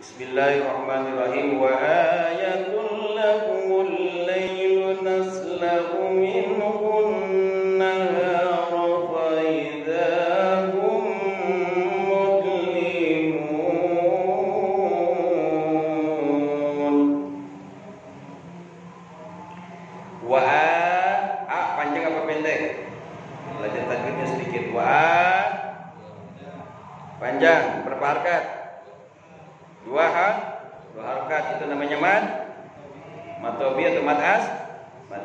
Bismillahirrahmanirrahim. Wa ayatul lahumul lailu naslahu minhun nahara fa idza hum mudlimun. Wa a panjang apa pendek? Belajar tajwidnya sedikit. Wa panjang, berapa harakat? Dua harakat, itu namanya mad tobi atau mad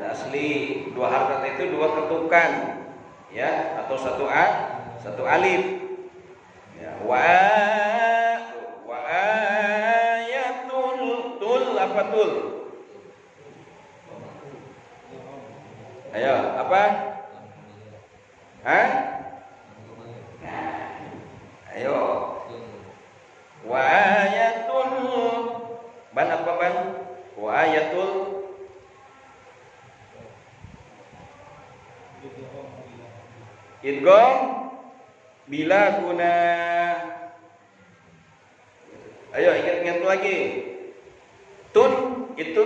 asli. Dua harakat itu dua ketukan, ya, atau satu alif. Ya, wa ayatul tul apa tul? Ayo, apa? Hah? Ayo. Wa ayatul ban apa ban? Wa ayatul idgham bila guna. Ayo ingat lagi. Tun itu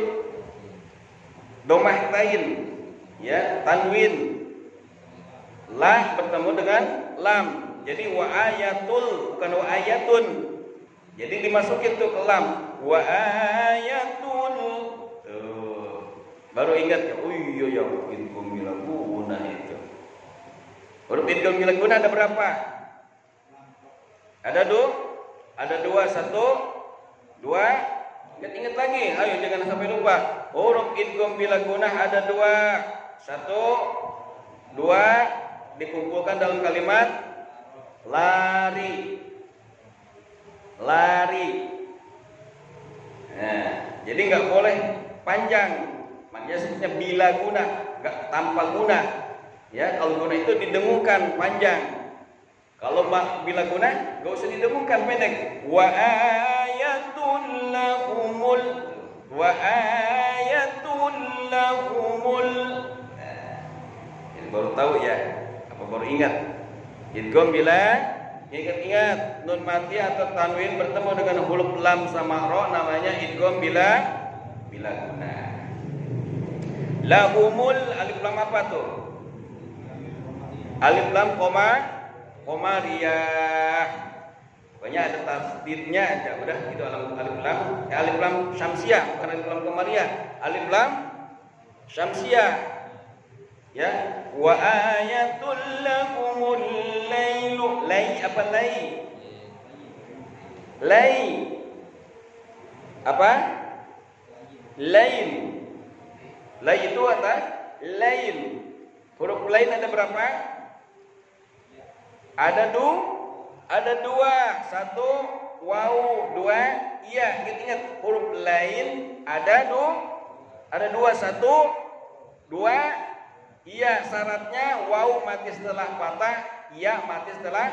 domah tain, ya, tanwin. La bertemu dengan lam. Jadi wa ayatul bukan wa ayatun. Jadi dimasukin tuh ke lam. Wa ayatun. Baru ingat ya. Oh iya ya, idgham bila guna itu. Huruf idgham bila guna ada berapa? Ada dua, satu, dua. Ingat lagi. Ayo jangan sampai lupa. Huruf idgham bila guna ada dua, satu, dua. Dikumpulkan dalam kalimat lari. Nah, jadi nggak boleh panjang. Makanya sebutnya bila guna, nggak tanpa guna. Ya, kalau guna itu didengungkan panjang. Kalau bila guna nggak usah didengungkan pendek. Wa ayatul lahumul. Nah, jadi baru tahu ya. Apa baru ingat? Idgham bila ingat nun mati atau tanwin bertemu dengan huruf lam sama ro namanya idgham bila guna. Lahumul alif lam apa tuh? Alif lam koma riyah. Pokoknya ada tasdidnya aja. Udah itu alif lam syamsiah, bukan alif lam qamariyah. Alif lam syamsiah. Ya, wa ayatul lahumul lailu. Lai apa lai? Lai apa? Lain. Lai itu apa? Lain. Huruf lain ada berapa? Ada dua. Satu waw, dua iya. Ingat huruf lain ada dua. Satu, dua. Iya, syaratnya waw mati setelah patah, ya mati setelah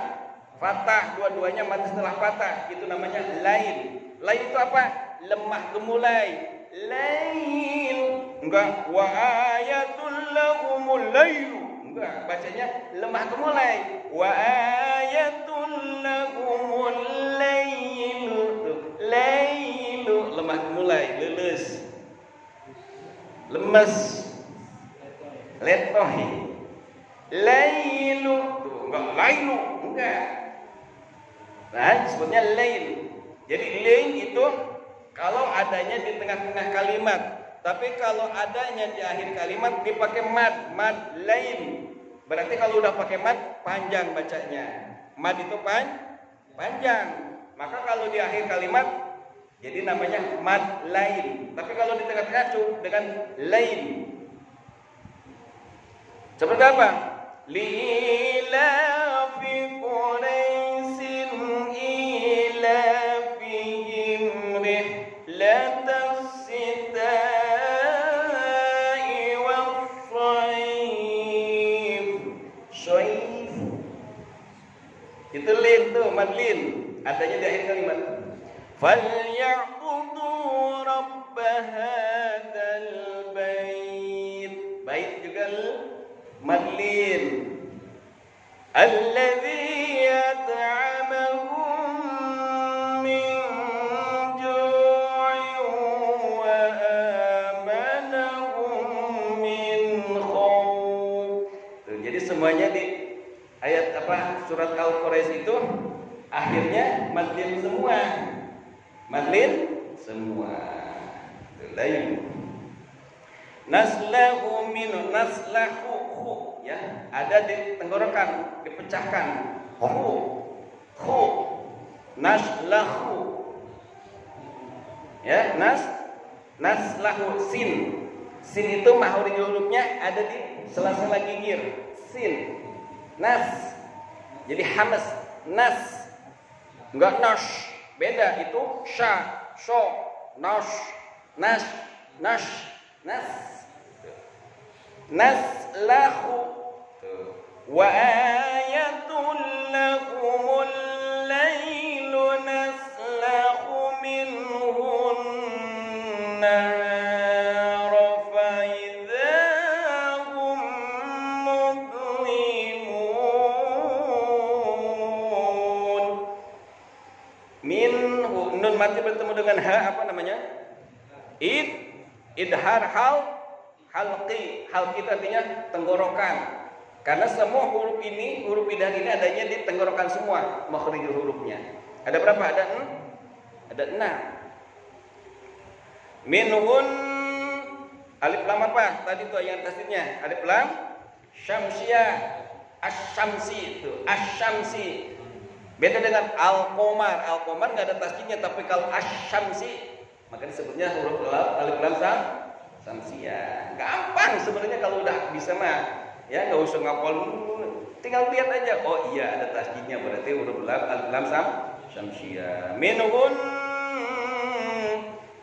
fathah, dua-duanya mati setelah patah. Itu namanya lain. Lain itu apa? Lemah gemulai. Lain. Enggak wa ayatul lahumul lailu. Enggak, bacanya lemah gemulai. Wa ayatul lahumul lailu. Lailu lemah gemulai, leles. Lemes. Letohi. Lailu. Tuh, enggak lailu, enggak. Nah, disebutnya lain. Jadi lain itu kalau adanya di tengah-tengah kalimat. Tapi kalau adanya di akhir kalimat dipakai mad lain. Berarti kalau udah pakai mad panjang bacanya. Mad itu panjang. Maka kalau di akhir kalimat jadi namanya mad lain. Tapi kalau di tengah-tengah dengan lain. Seperti apa? Lilafi Quraisyin ilafihim rihlatas sita'i was-shayf. Shayf. Itu lin tuh, mad lin. Adanya di akhir kalimat. Falyaqudu rabb hadzal bait. Bait juga madlin. Alladzi yat'amuhum min surat Al-Quraisy itu akhirnya madlin semua. Madlin semua. Lain. Naslahu min naslahu ya, ada di tenggorokan, dipecahkan. Khu. Naslahu. Ya, naslahu sin. Sin itu makhraj hurufnya ada di sela-sela gigir. Sin. Nas. Jadi hamas, nas. Enggak nas. Beda itu sya, sho, nas, nas, nas, nas. Naslahu wa ayatul lahumul lailu naslahu minhun nahara fa idzahum mudlimun. Minhu, nun mati bertemu dengan ha, apa namanya? Idhar halqi itu artinya tenggorokan. Karena semua huruf idhar ini adanya di tenggorokan semua, makhraj hurufnya. Ada berapa? Ada 6. Minhun alif lam apa? Tadi itu yang tasdidnya. Alif lam syamsiyah, asy-syamsi itu, asy-syamsi. Beda dengan al-qamar. Al-qamar enggak ada tasdidnya, tapi kalau asy-syamsi maka disebutnya huruf alif lam syamsiyah. Gampang sebenarnya kalau udah bisa mah. Ya, enggak usah ngapal, tinggal lihat aja. Oh iya, ada tasdidnya, berarti huruf alif lam syamsiyah. Minhun.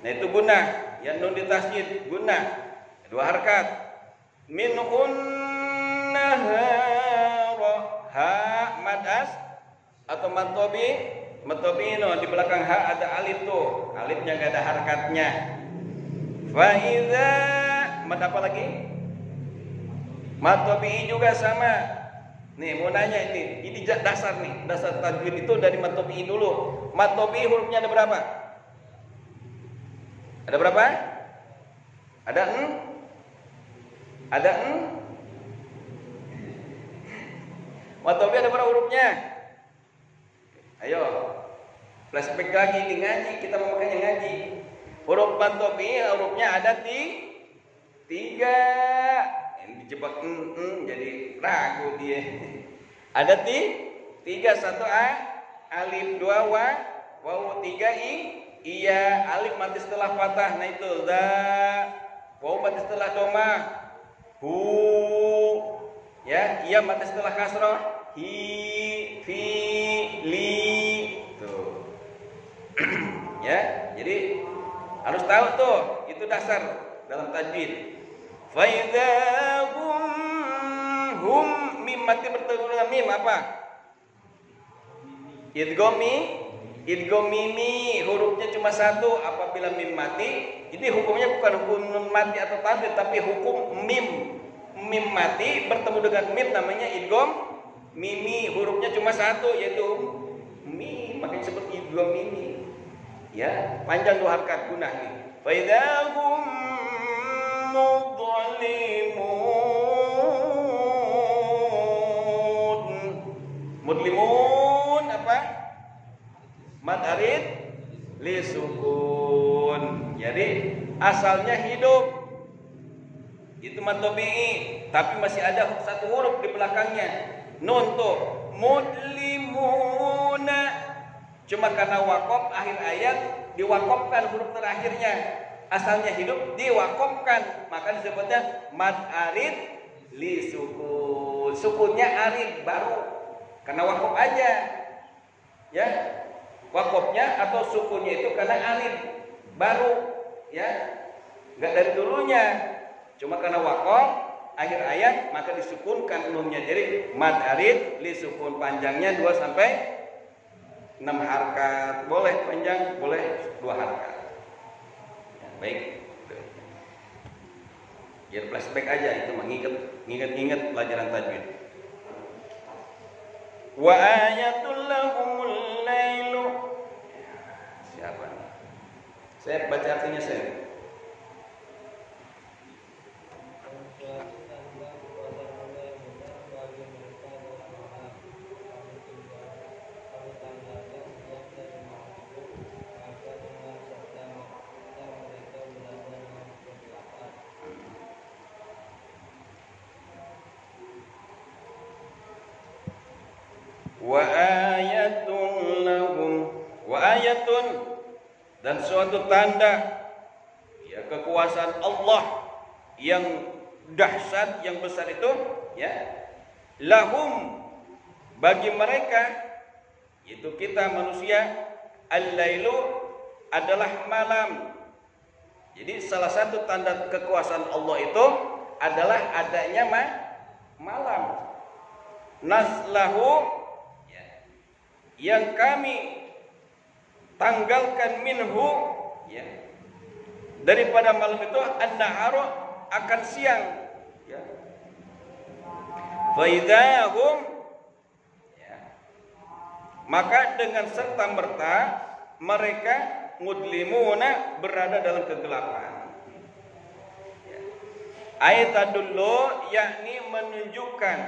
Nah itu gunnah, ya nun di tasdid gunnah. 2 harkat. Minhun nahara, ha mad as atau mad tobi no, di belakang ha ada alif tuh. Alifnya enggak ada harkatnya. Fa iza mad apa lagi? Mad tobi juga sama. Nih mau nanya ini dasar nih, dasar tajwid itu dari mad tobi dulu. Mad tobi hurufnya ada berapa? Ada berapa? Ada Mad tobi ada berapa hurufnya? Ayo, flashback lagi di ngaji, kita mau makanya ngaji. Huruf mad tobi hurufnya ada 3. Ini dijebak jadi ragu dia. Ada 3, 1 a, alif 2 wa, wawu 3 i, iya, alif mati setelah fathah, nah itu za, wawu mati setelah doma, hu, ya, iya mati setelah kasroh, hi, fi, li, tuh. Ya, jadi harus tahu tuh, itu dasar dalam tajwid. Faidahum mim mati bertemu dengan mim apa? Idgham mimi hurufnya cuma 1 apabila mim mati. Ini hukumnya bukan hukum nun mati atau tadhid, tapi hukum mim mati bertemu dengan mim namanya idgham mimi, hurufnya cuma 1 yaitu mim, makanya disebut idgham mimi. Ya, panjang 2 harkat gunnah nih. Faidahum mudlimun apa? Mad arid li sukun. Jadi asalnya hidup. Itu mad tabi'i, tapi masih ada 1 huruf di belakangnya. Nun tuh mudlimuna. Cuma karena waqaf akhir ayat diwaqafkan huruf terakhirnya. Asalnya hidup diwakofkan, maka disebutnya mad arid li sukun. Sukunnya arid baru karena wakof aja, ya, wakofnya atau sukunnya itu karena arid baru, ya, nggak dari dulunya. Cuma karena wakof akhir ayat maka disukunkan nunnya, jadi mad arid li sukun, panjangnya 2 sampai 6 harkat, boleh panjang, boleh 2 harkat. Baik, biar flashback aja itu mengingat pelajaran tajwid. Wa ayatul lahumul lailu. Siapa nih? Saya baca artinya saya. wa ayatun lahum, wa ayatun, dan suatu tanda ya kekuasaan Allah yang dahsyat, yang besar itu ya, lahum, bagi mereka, yaitu kita manusia, al-lailu adalah malam. Jadi salah satu tanda kekuasaan Allah itu adalah adanya malam. Naslahu, yang kami tanggalkan minhu, ya, daripada malam itu, an-naharu, akan siang, ya. Faidahum, ya, maka dengan serta merta mereka mudlimuna, berada dalam kegelapan. Ayatadullu, yakni menunjukkan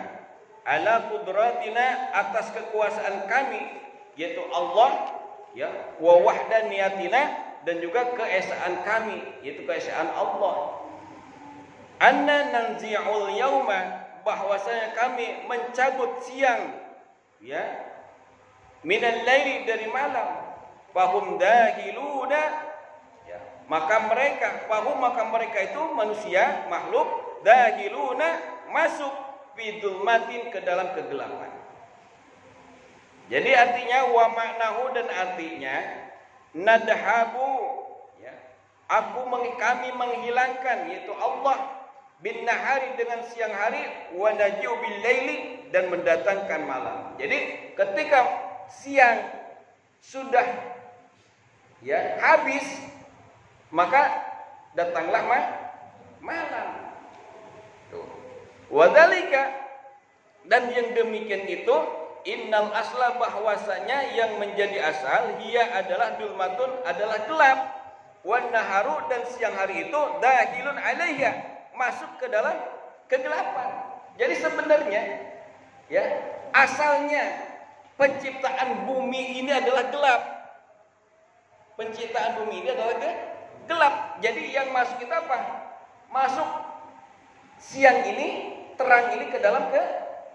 ala qudratina, atas kekuasaan kami, yaitu Allah, ya, wa wahdaniyatina, dan juga keesaan kami, yaitu keesaan Allah. Anna nanzi'ul yauma, bahwasanya kami mencabut siang, ya, minal laili, dari malam. Fahum dahiluna, ya, maka mereka itu manusia, makhluk, dahiluna, masuk fidulmatin, ke dalam kegelapan. Jadi artinya wa maknahu, dan artinya nadhabu, ya, kami menghilangkan, yaitu Allah, bin nahari, dengan siang hari, wa naji'u bil laili, dan mendatangkan malam. Jadi ketika siang sudah, ya, habis, maka datanglah malam. Wadzalika, dan yang demikian itu, innal asla, bahwasanya yang menjadi asal, dia adalah dulmatun, adalah gelap, wan naharu, dan siang hari itu dahilun alaiha, masuk ke dalam kegelapan. Jadi sebenarnya, ya, asalnya penciptaan bumi ini adalah gelap. Penciptaan bumi ini adalah gelap. Jadi yang masuk itu apa? Masuk siang ini, terang ini, ke dalam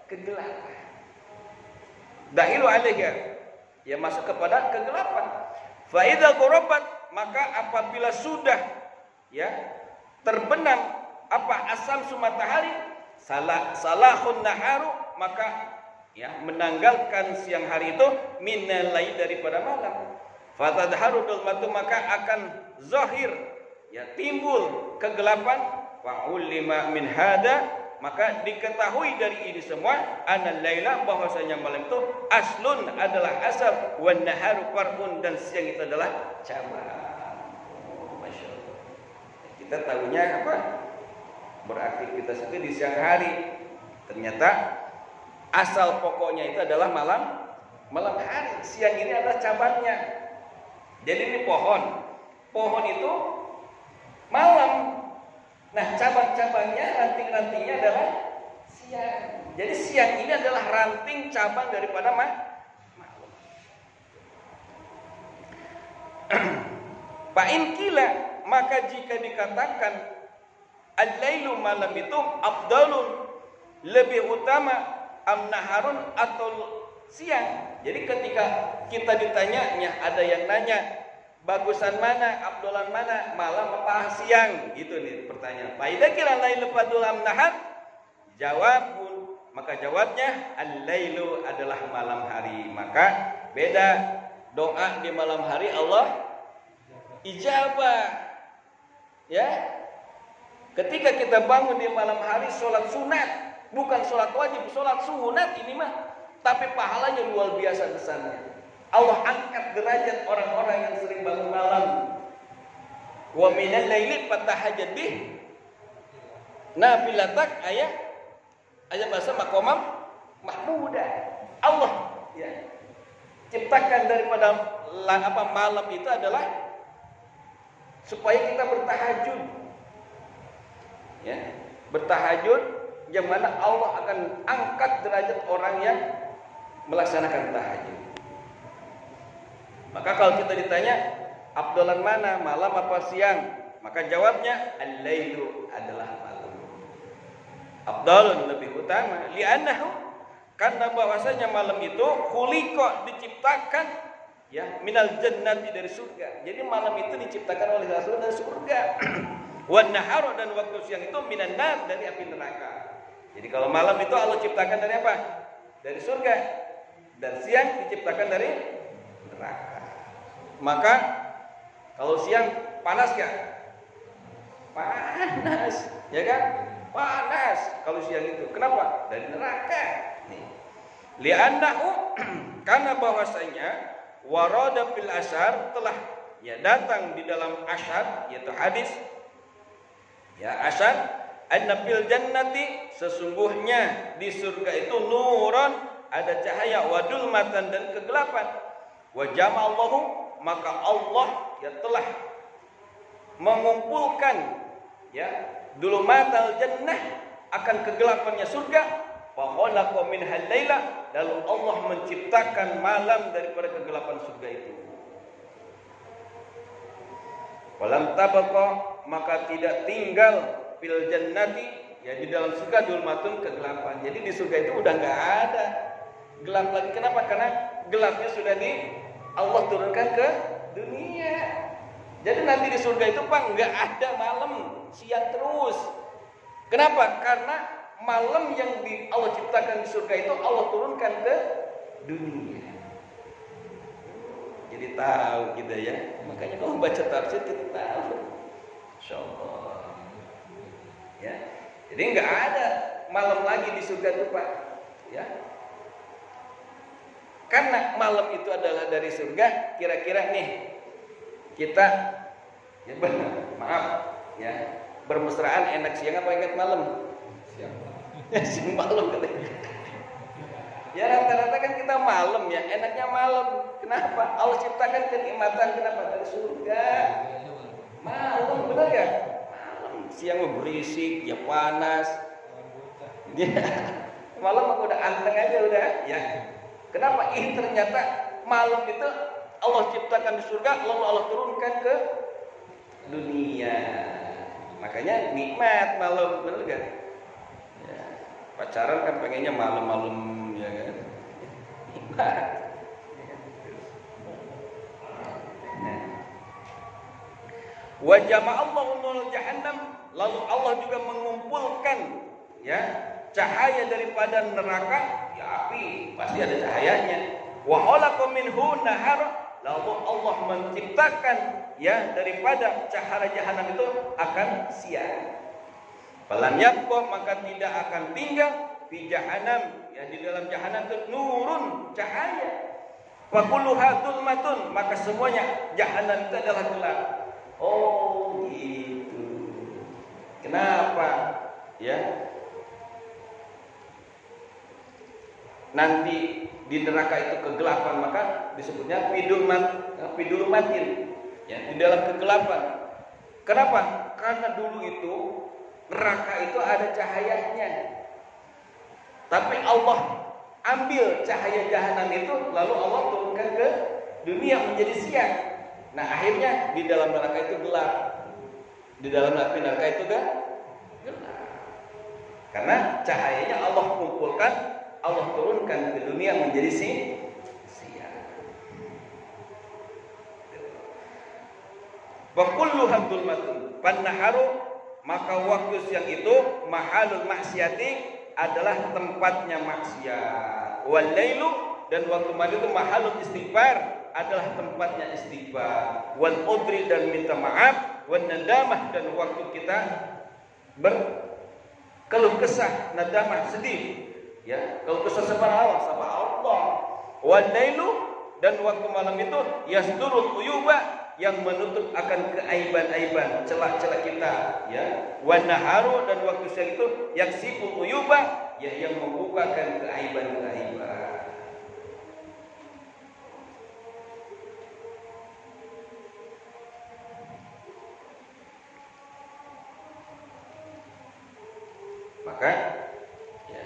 kegelapan. Dahilu alaiha, ya, masuk kepada kegelapan. Fa idza gharabat, maka apabila sudah, ya, terbenam apa, asamsu, matahari, salahun naharu, maka, ya, menanggalkan siang hari itu, minal lail, daripada malam. Fatadharu dulmatu, maka akan zahir, ya, timbul kegelapan. Wa ulima min hada, maka diketahui dari ini semua, anal laila, bahwasanya malam itu aslun, adalah asal, wan naharu far'un, dan siang itu adalah cabang. Masya Allah. Kita tahunya apa? Beraktivitas itu di siang hari. Ternyata asal pokoknya itu adalah malam hari. Siang ini adalah cabangnya. Jadi ini pohon itu malam. Nah, cabang-cabangnya, ranting-rantingnya adalah siang. Jadi siang ini adalah ranting cabang daripada malam. Fa'in kila, maka jika dikatakan al-lailu, malam itu, afdalun, lebih utama, am naharun, atau siang. Jadi ketika kita ditanya, ada yang nanya, bagusan mana, afdalan mana, malam apa siang, gitu nih pertanyaan. Fa idza qila lailu fadul am nahar, jawabun, maka jawabnya al-lailu, adalah malam hari. Maka beda, doa di malam hari Allah ijabah, ya. Ketika kita bangun di malam hari, sholat sunat, bukan sholat wajib, sholat sunat ini mah, tapi pahalanya luar biasa besarnya. Allah angkat derajat orang-orang yang sering bangun malam. Wa minal laili fatahajjad bih nafilatak, ayat bahasa maqamam mahmuda. Allah, ya, ciptakan daripada malam itu adalah supaya kita bertahajud, ya, bertahajud, yang mana Allah akan angkat derajat orang yang melaksanakan tahajud. Maka kalau kita ditanya afdalan mana, malam apa siang, maka jawabnya al-lailu, adalah malam. Afdalun, lebih utama, li'annahu, karena bahwasanya malam itu khuliqa diciptakan ya minal jannati dari surga. Jadi malam itu diciptakan oleh Rasul dari surga. Wan nahar dan waktu siang itu minan nar dari api neraka. Jadi kalau malam itu Allah ciptakan dari apa? Dari surga. Dan siang diciptakan dari neraka. Maka kalau siang panas gak? Panas, ya kan? Panas kalau siang itu. Kenapa? Dari neraka. Li'annahu karena bahwasanya warada fil asar telah ya datang di dalam asar yaitu hadis ya asar anna fil jannati sesungguhnya di surga itu nuron ada cahaya wadul matan dan kegelapan wa jama'allahu maka Allah ya telah mengumpulkan ya dulu matal jannah akan kegelapannya surga fa khalaqa minhal laila lalu Allah menciptakan malam daripada kegelapan surga itu. Walam tabaqa maka tidak tinggal fil jannati ya di dalam surga zulmatun kegelapan. Jadi di surga itu udah enggak ada gelap lagi. Kenapa? Karena gelapnya sudah di Allah turunkan ke dunia. Jadi nanti di surga itu Pak enggak ada malam, siang terus. Kenapa? Karena malam yang Allah ciptakan di surga itu Allah turunkan ke dunia. Jadi tahu kita ya. Makanya kalau baca tafsir kita tahu. Insyaallah. Ya. Jadi enggak ada malam lagi di surga itu Pak. Ya. Karena malam itu adalah dari surga, kira-kira nih kita ya benar, maaf ya, bermesraan enak siang apa enak malam? Ya siang malam katanya. Ya rata-rata kan kita malam ya, enaknya malam. Kenapa? Allah ciptakan kenikmatan kenapa? Dari surga. Malam benar ya? Malam. Siang berisik, ya panas. Ya. Malam aku udah anteng aja udah. Ya. Kenapa? Ternyata malam itu Allah ciptakan di surga, lalu Allah turunkan ke dunia. Makanya nikmat malam benar kan? Pacaran kan pengennya malam-malam ya kan. Wa jama'allahu nur jahannam lalu Allah juga mengumpulkan ya cahaya daripada neraka ya api pasti ada cahayanya. Wa khalaqa minhu nahar lalu Allah menciptakan ya daripada cahaya jahanam itu akan siang. Falan yabqa maka tidak akan tinggal di jahanam ya di dalam jahanam itu nurun cahaya. Fa kulluha zulmatun maka semuanya jahanam itu adalah gelap. Oh gitu. Kenapa? Ya. Nanti di neraka itu kegelapan maka disebutnya fidulmatin ya di dalam kegelapan. Kenapa? Karena dulu itu neraka itu ada cahayanya. Tapi Allah ambil cahaya jahanam itu lalu Allah turunkan ke dunia menjadi siang. Nah, akhirnya di dalam neraka itu gelap. Di dalam api neraka itu gelap. Karena cahayanya Allah kumpulkan, Allah turunkan ke dunia menjadi siang. Wa kulluha dzulmatun. Fannaharu maka waktu siang itu mahalul maksiati adalah tempatnya maksiat. Wal lailu dan waktu malam itu mahalul istighfar adalah tempatnya istighfar. Wal udri dan minta maaf, wan nadamah dan waktu kita berkeluh kesah, nadamah sedih. Ya, keluh kesah sama Allah. Wal lailu dan waktu malam itu yasdurul uyuba yang menutup akan keaiban-aiban, celah-celah kita, ya. Wan naharu dan waktu siang itu yaksiful uyuba, ya yang membukakan keaiban-keaiban. Maka ya,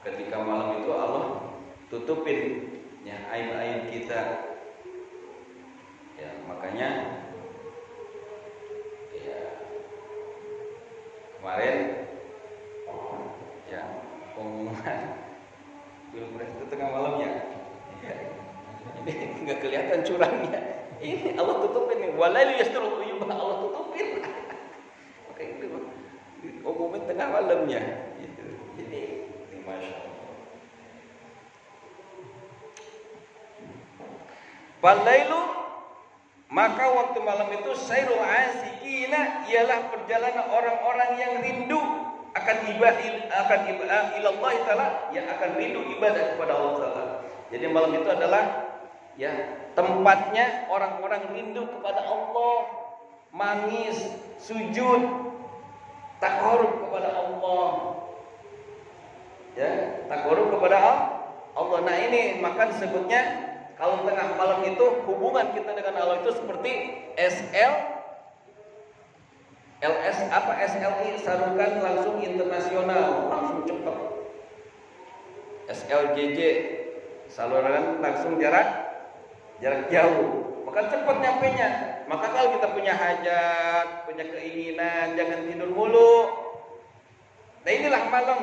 ketika malam itu Allah tutupin ya aib-aib kita. Ya, makanya ya kemarin ya pengumuman kehancurannya. Ini Allah tutupin nih. Walailu yasturul uyub, Allah tutupin. Maka itu umumnya tengah malamnya. Gitu. Jadi masya Allah. Walailu, maka waktu malam itu sayrul asikina, ialah perjalanan orang-orang yang rindu akan ilallah taala, yang akan rindu ibadah kepada Allah taala. Jadi malam itu adalah ya tempatnya orang-orang rindu kepada Allah, mangis, sujud, takarrub kepada Allah. Ya, takarrub kepada Allah. Nah ini maka disebutnya kalau tengah malam itu hubungan kita dengan Allah itu seperti SLI, saluran langsung internasional, langsung cepat. SLJJ, saluran langsung jarak jauh, maka cepat nyampenya. Maka kalau kita punya hajat, punya keinginan, jangan tidur mulu. Nah inilah malam.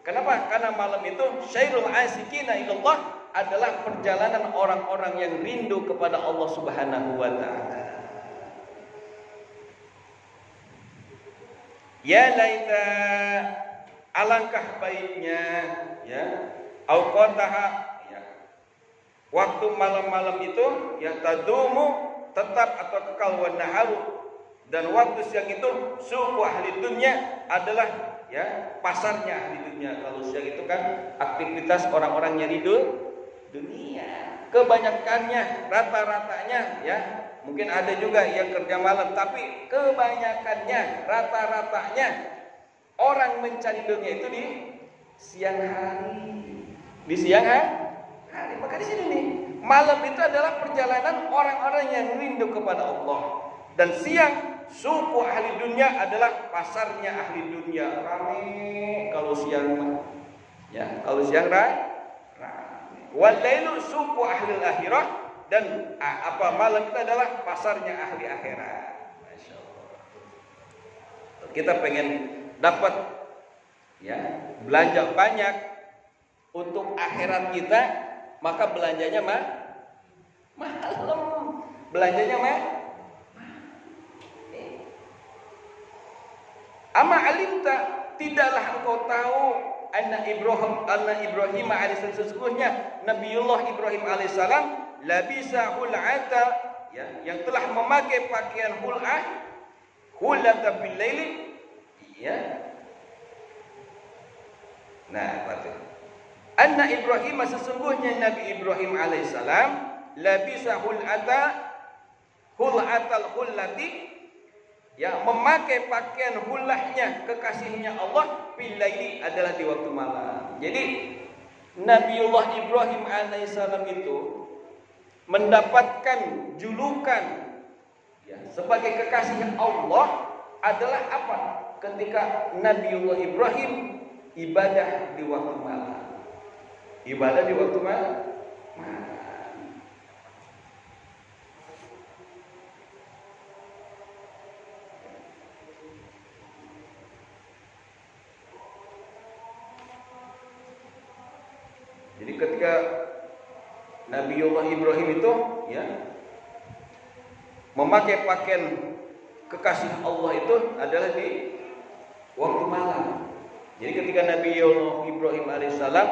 Kenapa? Karena malam itu syairul asikina ilallah, adalah perjalanan orang-orang yang rindu kepada Allah Subhanahu wa taala. Ya laita, alangkah baiknya ya auqataha, ya waktu malam-malam itu ya tadumu, tetap atau kekal, wa naharu, dan waktu siang itu suku ahli dunia, adalah ya pasarnya ahli dunia. Kalau siang itu kan aktivitas orang-orang yang rindu dunia, kebanyakannya, rata-ratanya ya. Mungkin ada juga yang kerja malam, tapi kebanyakannya, rata-ratanya orang mencari dunia itu di siang hari. Di siang hari. Maka di sini nih, malam itu adalah perjalanan orang-orang yang rindu kepada Allah, dan siang suku ahli dunia adalah pasarnya ahli dunia. Rame kalau siang, ya kalau siang rame. Walailu suku ahli akhirah, dan malam itu adalah pasarnya ahli akhirat. Masya Allah. Kita pengen dapat ya belanja banyak untuk akhirat kita, maka belanjanya malam. Belanjanya Ama alimta, tidaklah engkau tahu anna Ibrahim alaihissalam, sesungguhnya Nabiullah Ibrahim alaihissalam labisa hul'ata, ya, yang telah memakai pakaian hul'ata bil laili, ya. Nah, patut. Anna Ibrahim, sesungguhnya Nabi Ibrahim alaihissalam labisa hul'atal hullati, ya, memakai pakaian hulahnya, kekasihnya Allah, bil laili, adalah di waktu malam. Jadi Nabiullah Ibrahim alaihissalam itu mendapatkan julukan ya, sebagai kekasih Allah adalah apa? Ketika Nabiullah Ibrahim ibadah di waktu malam. Ibadah di waktu malam. Jadi ketika Nabiullah Ibrahim itu ya memakai pakaian kekasih Allah itu adalah di waktu malam. Jadi ketika Nabiullah Ibrahim alaihissalam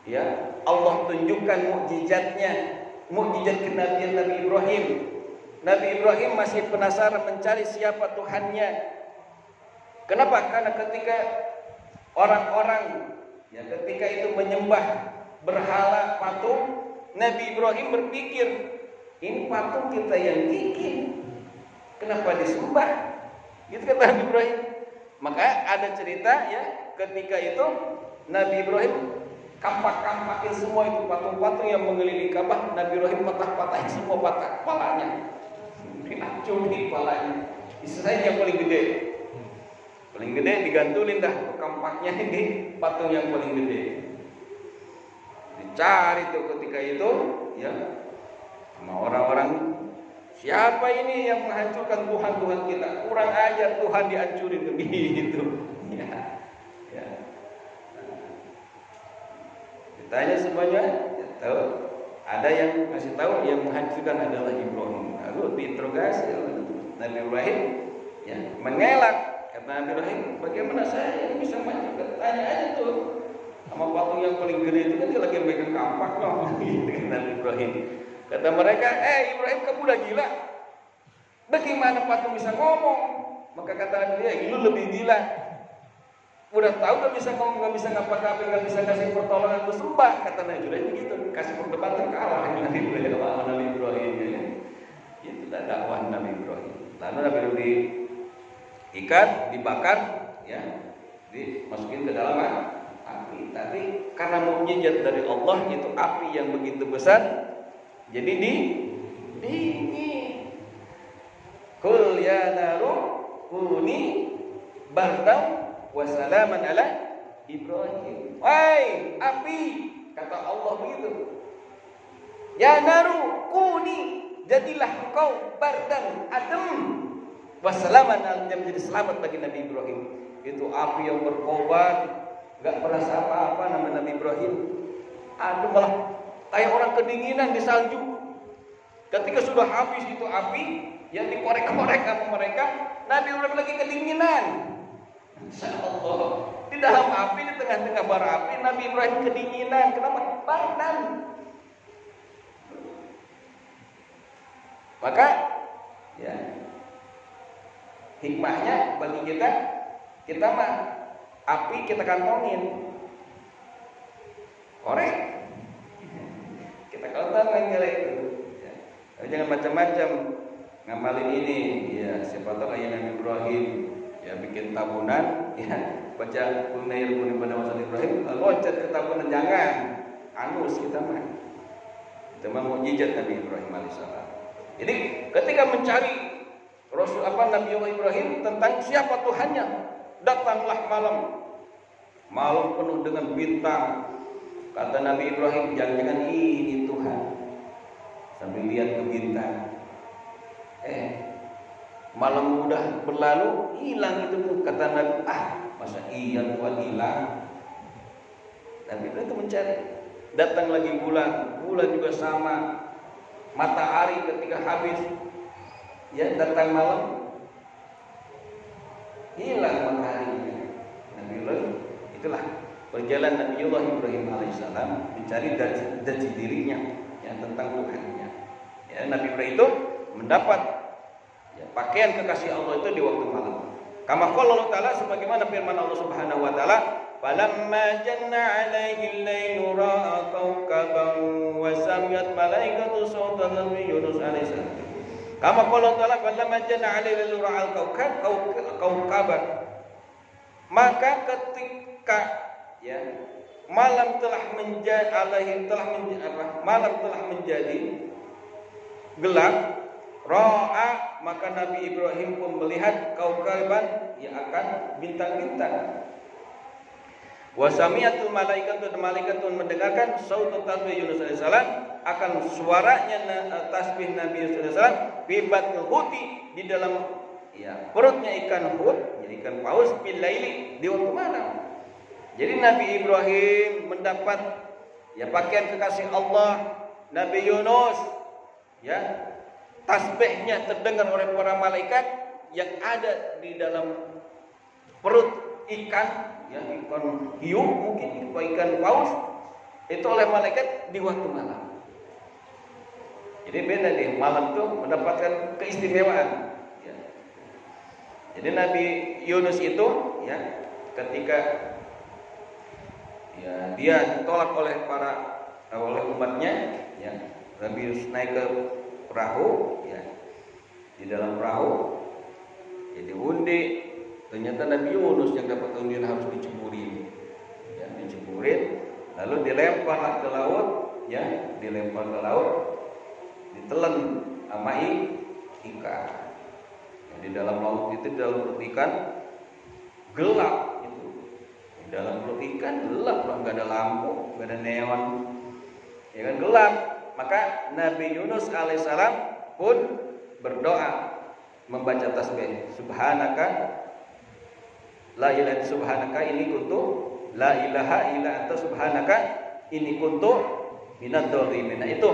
ya Allah tunjukkan mukjizat kenabian Nabi Ibrahim. Nabi Ibrahim masih penasaran mencari siapa Tuhannya. Kenapa? Karena ketika orang-orang ya ketika itu menyembah berhala patung, Nabi Ibrahim berpikir, ini patung kita yang bikin, kenapa disembah? Gitu kata Nabi Ibrahim. Maka ada cerita ya, ketika itu Nabi Ibrahim kampak-kampakin semua itu patung-patung yang mengelilingi Ka'bah. Nabi Ibrahim patah-patahin semua kepalanya, dinacurin kepalanya. Istilahnya yang paling gede digantulin dah kampaknya ini patung yang paling gede. Dicari tuh ketika itu ya sama orang-orang, siapa ini yang menghancurkan Tuhan kita, kurang ajar, Tuhan dihancurin begitu ya. Ditanya semuanya ya, tahu Ada yang kasih tahu yang menghancurkan adalah Ibrahim. Lalu diinterogasi oleh Nabi Ibrahim, ya, mengelak. Kata Nabi Ibrahim, bagaimana saya ini bisa maju? Tanya aja tuh sama patung yang paling gede itu, kan dia lagi megang kampak loh. Dengan Nabi Ibrahim. Kata mereka, Ibrahim, kamu udah gila? Bagaimana patung bisa ngomong? Maka kata Nabi dia, lu lebih gila. Udah tahu gak bisa ngomong, gak bisa ngapa-ngapain, gak bisa kasih pertolongan, lu sembah. Kata Nabi Ibrahim begitu, kasih perdebatan kalah dengan Nabi Ibrahim. Ya. Itulah dakwah Nabi Ibrahim. Lalu Nabi Ibrahim diikat, dibakar, ya, dimasukin ke dalam api. Tapi karena mukjizat dari Allah, itu api yang begitu besar, jadi dingin. Qul ya naru kuni bardan wa salaman ala Ibrahim. Wahai api, kata Allah begitu. Ya naru kuni, jadilah engkau bardan, adem, wa salaman, yang menjadi selamat bagi Nabi Ibrahim. Itu api yang berkobar, enggak merasa apa-apa nama Nabi Ibrahim. Aduh, malah kayak orang kedinginan di salju. Ketika sudah habis itu api yang dikorek-korek sama mereka, Nabi Ibrahim lagi kedinginan. Insya Allah, di dalam api, di tengah-tengah bara api, Nabi Ibrahim kedinginan. Kenapa? Bardan. Maka, ya, hikmahnya bagi kita mah api kita kantongin, korek. Kita kantongin kali itu. Ya. Tapi jangan macam-macam ngamalin ini. Ya, siapa tahu kayak Nabi Ibrahim, ya, bikin tabunan, ya, baca Bunair pada masa Ibrahim, loncat ke tabunan, jangan. Anus kita mah. Itu mah mukjizat Nabi Ibrahim alaihissalam. Jadi ketika mencari Nabi Allah Ibrahim tentang siapa Tuhannya, datanglah malam penuh dengan bintang. Kata Nabi Ibrahim, jangan ini Tuhan, sambil lihat ke bintang. Malam udah berlalu, hilang itu. Kata Nabi, masa iya Tuhan hilang? Nabi Ibrahim itu mencari. Datang lagi bulan juga sama. Matahari ketika habis, ya, datang malam, hilang mataharinya. Nabi Ibrahim, itulah perjalanan Nabi Allah Ibrahim alaihissalam mencari dari dirinya, ya, tentang Tuhannya. Ya, Nabi Ibrahim itu mendapat, ya, pakaian kekasih Allah itu di waktu malam. Kama qala Allah Ta'ala, sebagaimana firman Allah Subhanahu wa taala, falamma janna 'alaihi al-lailu ra'a kawkaban wa samiyat malaikatu sawta Nabi Yunus alaihissalam. Kama qala Allah Ta'ala, falamma janna alaihi al-lailu ra'a kawkaban. Maka ketika, ya, malam telah menjadi gelap, ra'a, maka Nabi Ibrahim pun melihat kaukaban, yang akan bintang-bintang. Wasamiatul malaikatu, malaikatun mendengarkan sautu tasbih Yunus alaihissalam, akan suaranya tasbih Nabi Yunus alaihissalam, bibatul huti, di dalam, ya, perutnya ikan hut, jadi ikan paus, bilaili, di waktu malam. Jadi Nabi Ibrahim mendapat, ya, pakaian kekasih Allah. Nabi Yunus, ya, tasbihnya terdengar oleh para malaikat yang ada di dalam perut ikan, ya, ikan hiu mungkin, ikan paus, itu oleh malaikat di waktu malam. Jadi beda nih, malam itu mendapatkan keistimewaan. Ya. Jadi Nabi Yunus itu, ya, ketika, ya, dia ditolak oleh umatnya, ya, Nabi Yunus naik ke perahu, ya, di dalam perahu, ya, diundi. Ternyata Nabi Yunus yang dapat undian harus diceburin, ya, lalu dilempar ke laut, ya, ditelan sama ikan. Ya, di dalam laut itu, di dalam perut ikan gelap itu, di dalam perut ikan gelap, nggak ada lampu, nggak ada neon, ya kan, gelap. Maka Nabi Yunus alaihissalam pun berdoa, membaca tasbih, subhanaka la ilaha subhanaka ini kuntu la ilaha illa anta subhanaka ini kuntu minad dzalimin. Nah, itu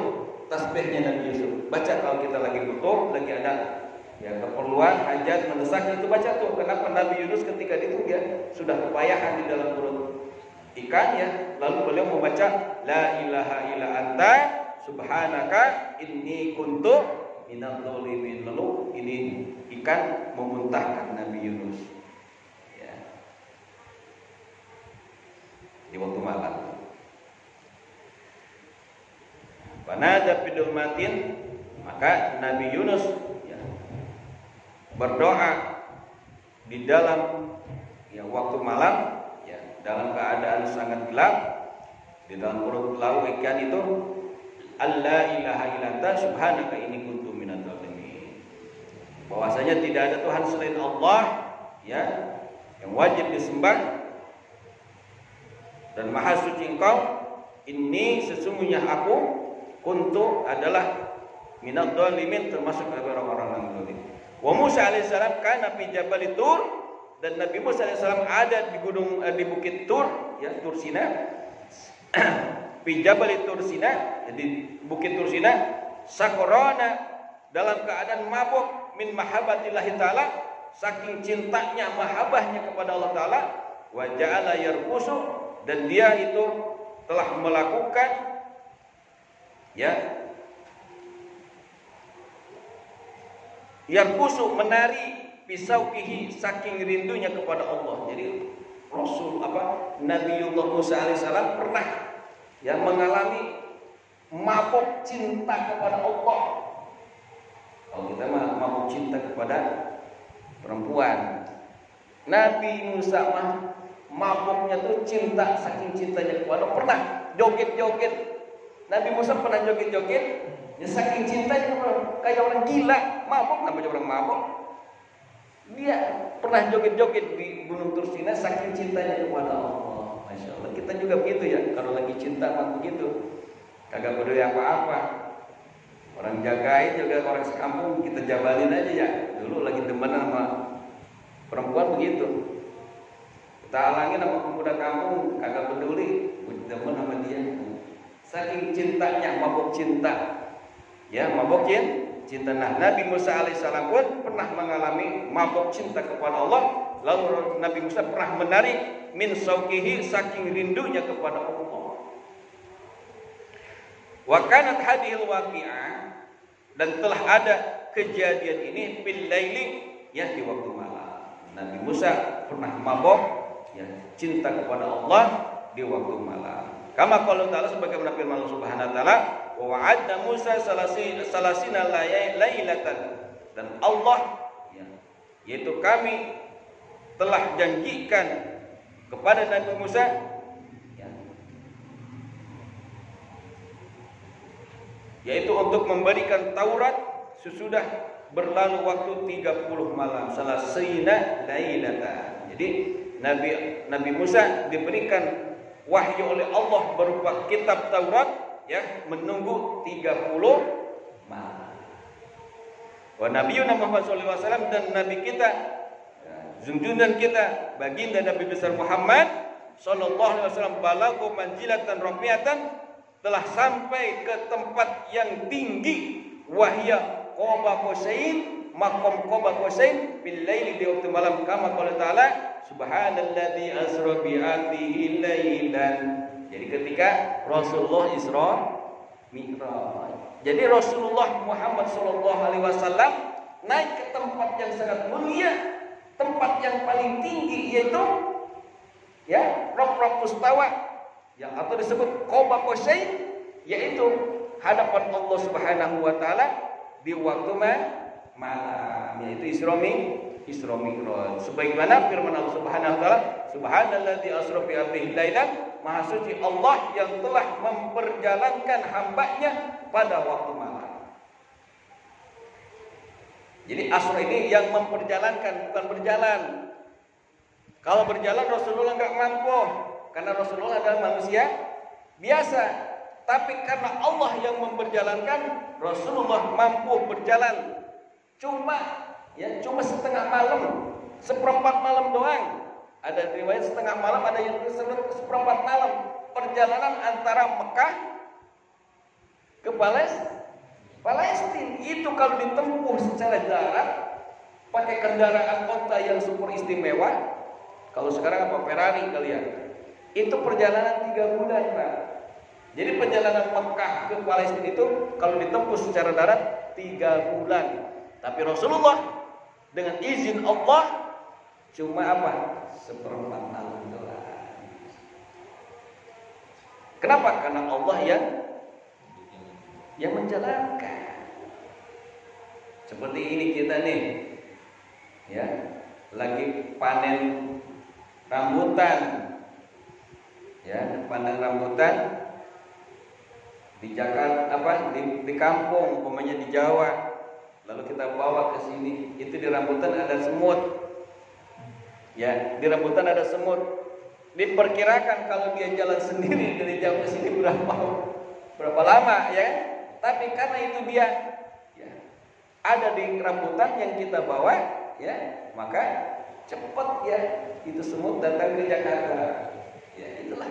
tasbihnya Nabi Yusuf. Baca kalau kita lagi butuh, lagi ada ya keperluan, hajat, mendesak, itu baca tuh. Kenapa Nabi Yunus ketika itu dia sudah kepayahan di dalam perut ikan ya, lalu beliau membaca la ilaha illa anta subhanaka inni kuntu minadz dzalimin. Lalu ini ikan memuntahkan Nabi Yunus ya, di waktu malam. Panada bidulmatin, maka Nabi Yunus ya, berdoa di dalam ya waktu malam ya, dalam keadaan sangat gelap di dalam perut laut ikan itu, alla ilaha illa anta subhanaka inni kuntu minadz dzalimin. Bahwasanya tidak ada Tuhan selain Allah ya, yang wajib disembah dan maha suci Engkau. Ini sesungguhnya aku kuntu adalah minadz dzalimin, termasuk orang-orang yang zalim. Wa Musa alaihissalam kana fi Jabal Tur, dan Nabi Musa alaihissalam ada di gunung di bukit Tur ya, Tur Sina. Fi Jabal Tur Sina, jadi bukit Tur Sina, sakorona, dalam keadaan mabuk min mahabbatillahi taala, saking cintanya mahabbahnya kepada Allah taala, wa ja'ala yarqusu, dan dia itu telah melakukan ya yarqusu, menari, pisaukihi, saking rindunya kepada Allah. Jadi Rasul Nabiullah Musa alaihissalam pernah ya mengalami mabuk cinta kepada Allah. Kalau kita mabuk cinta kepada perempuan, Nabi Musa mabuknya tuh cinta, saking cintanya kepada Allah. Pernah joget-joget. Nabi Musa pernah joget-joget, ya saking cintanya kayak orang gila, mabuk, namanya orang mabuk. Dia pernah joget-joget di Gunung Tursina saking cintanya kepada Allah. Masya Allah, kita juga begitu ya, kalau lagi cinta mah begitu, kagak peduli apa-apa. Orang jagain juga, orang sekampung kita jabalin aja ya. Dulu lagi demen sama perempuan begitu, kita halangin sama pemuda kampung, kagak peduli, demen sama dia. Saking cintanya, mabuk cinta ya, mabuk cinta. Nah, Nabi Musa alaihissalam pun pernah mengalami mabuk cinta kepada Allah. Lalu Nabi Musa pernah menarik min sauqihi, saking rindunya kepada Allah. Wa kanat hadhil waqi'ah, dan telah ada kejadian ini fil laili ya, di waktu malam. Nabi Musa pernah mabuk ya, cinta kepada Allah di waktu malam. Kama qala ta'ala, sebagaimana firman Allah Subhanahu wa taala, wa wa'adna Musa salasina lailatan, dan Allah ya, yaitu kami telah janjikan kepada Nabi Musa ya, yaitu untuk memberikan Taurat sesudah berlalu waktu 30 malam, salasina lailatan. Jadi Nabi Musa diberikan wahyu oleh Allah berupa kitab Taurat ya, menunggu 30 malam. Wa nabiyuna Muhammad sallallahu alaihi wasallam, dan nabi kita junjungan kita baginda Nabi besar Muhammad sallallahu alaihi wasallam, balagu manjilatan rafiatan, telah sampai ke tempat yang tinggi, wahya qaba qausain, maqam qaba qausain bil laili, di waktu malam. Kama qala ta'ala subhanalladzi asra bi 'abdihi lailan. Jadi ketika Rasulullah Isra Mi'raj, jadi Rasulullah Muhammad sallallahu alaihi wasallam naik ke tempat yang sangat mulia, tempat yang paling tinggi, yaitu ya Raq Mustawa yang atau disebut Qaba Qausain, yaitu hadapan Allah Subhanahu wa taala di waktu malam, yaitu Isra Mi'raj. Sebagaimana firman Allah Subhanahu wa taala, subhanalladzi asra bi 'abdihi lailan, maha suci Allah yang telah memperjalankan hambanya pada waktu malam. Jadi asra ini yang memperjalankan, bukan berjalan. Kalau berjalan Rasulullah enggak mampu, karena Rasulullah adalah manusia biasa. Tapi karena Allah yang memperjalankan, Rasulullah mampu berjalan. Cuma setengah malam, seperempat malam doang. Ada riwayat setengah malam, ada yang seperempat malam. Perjalanan antara Mekah ke Palestina. Itu kalau ditempuh secara darat pakai kendaraan kota yang super istimewa. Kalau sekarang apa Ferrari kalian? Itu perjalanan 3 bulan, Pak. Jadi perjalanan Mekah ke Palestina itu kalau ditempuh secara darat 3 bulan. Tapi Rasulullah dengan izin Allah cuma apa? 1/4 tahun doang. Kenapa? Karena Allah yang menjalankan. Seperti ini kita nih, ya, lagi panen rambutan, ya, panen rambutan di Jakarta, di kampung, umpamanya di Jawa. Lalu kita bawa ke sini, itu di rambutan ada semut. Ya, di rambutan ada semut. Diperkirakan kalau dia jalan sendiri dari jauh ke sini berapa lama, ya? Tapi karena itu dia ya, ada di rambutan yang kita bawa, ya, maka cepat ya itu semut datang ke Jakarta. Ya, itulah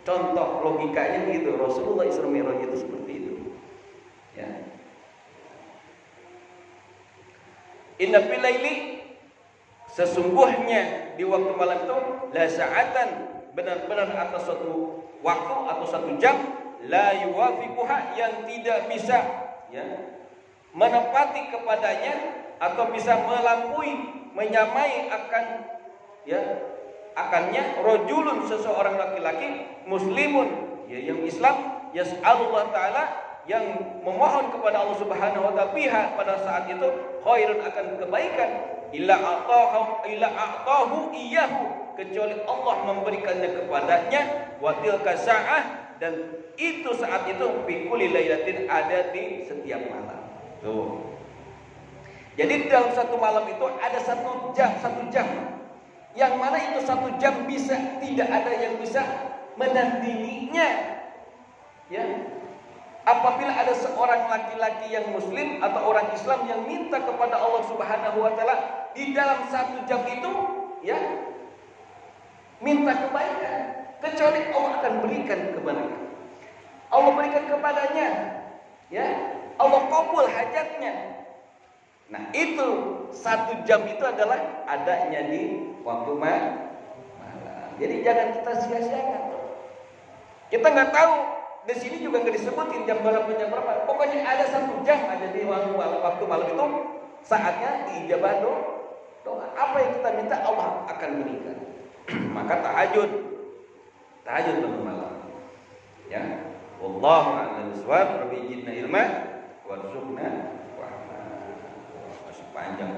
contoh logikanya gitu. Rasulullah Isra Mi'raj itu seperti itu. Ya. Inna fil laili, sesungguhnya di waktu malam itu la sa'atan, benar-benar atas suatu waktu atau satu jam, la yuwafiquha, yang tidak bisa ya menepati kepadanya atau bisa melampaui, menyamai akan ya akannya rajulun, seseorang laki-laki muslimun ya yang Islam, yas'alullah taala, yang memohon kepada Allah Subhanahu wa taala pihak pada saat itu khairun, akan kebaikan, illa a'tahu iyyahu, kecuali Allah memberikannya kepadanya, wa tilka sa'ah, dan itu saat itu fi kulli lailatin, ada di setiap malam. Tuh. Jadi dalam satu malam itu ada satu jam yang mana itu 1 jam bisa tidak ada yang bisa menandinginya. Ya. Apabila ada seorang laki-laki yang muslim atau orang Islam yang minta kepada Allah Subhanahu wa taala di dalam 1 jam itu, ya, minta kebaikan, kecuali Allah akan berikan kepadanya. Allah berikan kepadanya, ya. Allah kabul hajatnya. Nah, itu 1 jam itu adalah adanya di waktu malam. Jadi jangan kita sia-siakan. Kita nggak tahu. Di sini juga nggak disebutin jam berapa. Pokoknya ada 1 jam aja di waktu malam itu, saatnya diijabah doa. Apa yang kita minta Allah akan berikan. Maka tahajud pada malam. Ya, wallahu a'lam bishawab. Rabbi zidna ilma warzuqna rahmah. Masih panjang.